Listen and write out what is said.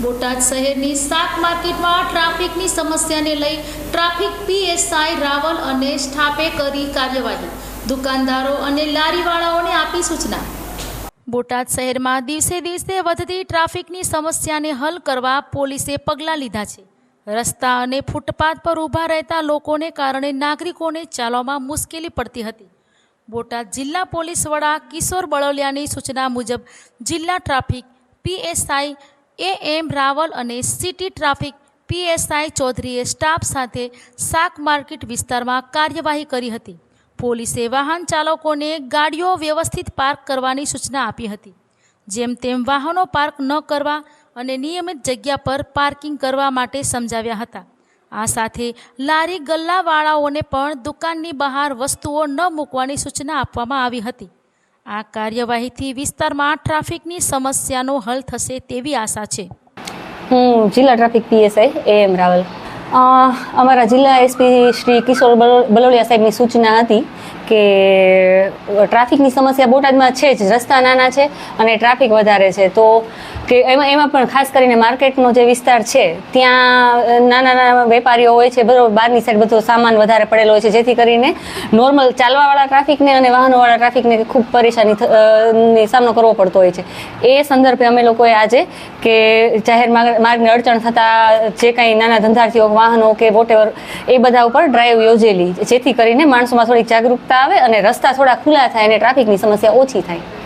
બોટાદ શહેરની શાક માર્કેટમાં ટ્રાફિકની સમસ્યાને લઈ ટ્રાફિક પીએસઆઈ રાવલ અને સ્ટાફે કરી કાર્યવાહી, દુકાનદારો અને લારીવાળાઓને આપી સૂચના। બોટાદ શહેરમાં દિવસે દિવસે વધતી ટ્રાફિકની સમસ્યાને હલ કરવા પોલીસે પગલાં લીધા છે। રસ્તા અને ફૂટપાથ પર ઊભા રહેતા લોકોને કારણે નાગરિકોને ચાલવામાં મુશ્કેલી પડતી હતી। બોટાદ જિલ્લા પોલીસ વડા કિશોર બળોલિયાની સૂચના મુજબ જિલ્લા ટ્રાફિક પીએસઆઈ એમ રાવલ અને સિટી ટ્રાફિક પીએસઆઈ ચૌધરીએ સ્ટાફ સાથે શાક માર્કેટ વિસ્તારમાં કાર્યવાહી કરી હતી। પોલીસે વાહન ચાલકોને ગાડીઓ વ્યવસ્થિત પાર્ક કરવાની સૂચના આપી હતી, જેમ તેમ વાહનો પાર્ક ન કરવા અને નિયમિત જગ્યા પર પાર્કિંગ કરવા માટે સમજાવ્યા હતા। આ સાથે લારી ગલ્લાવાળાઓને પણ દુકાનની બહાર વસ્તુઓ ન મૂકવાની સૂચના આપવામાં આવી હતી। આ કાર્યવાહીથી વિસ્તારમાં ટ્રાફિકની સમસ્યાનો હલ થશે તેવી આશા છે। હું જિલ્લા ટ્રાફિક પીએસઆઈ એમ રાવલ। અમારા જિલ્લા એસપી શ્રી કિશોર બલોલિયા સાહેબની સૂચના હતી કે ટ્રાફિકની સમસ્યા બોટાદમાં છે જ, રસ્તા નાના છે અને ટ્રાફિક વધારે છે, તો કે એમાં પણ ખાસ કરીને માર્કેટનો જે વિસ્તાર છે ત્યાં નાના નાના વેપારીઓ હોય છે, બરાબર, બહારની સાઈડ બધો સામાન વધારે પડેલો હોય છે, જેથી કરીને નોર્મલ ચાલવાવાળા ટ્રાફિકને અને વાહનોવાળા ટ્રાફિકને ખૂબ પરેશાની સામનો કરવો પડતો હોય છે। એ સંદર્ભે અમે લોકોએ આજે કે જાહેર માર્ગને અડચણ થતાં જે કાંઈ નાના ધંધાર્થીઓ, વાહનો કે વોટેવર એ બધા ઉપર ડ્રાઈવ યોજેલી, જેથી કરીને માણસોમાં થોડીક જાગૃતતા આવે અને રસ્તા થોડા ખુલ્લા થાય અને ટ્રાફિકની સમસ્યા ઓછી થાય।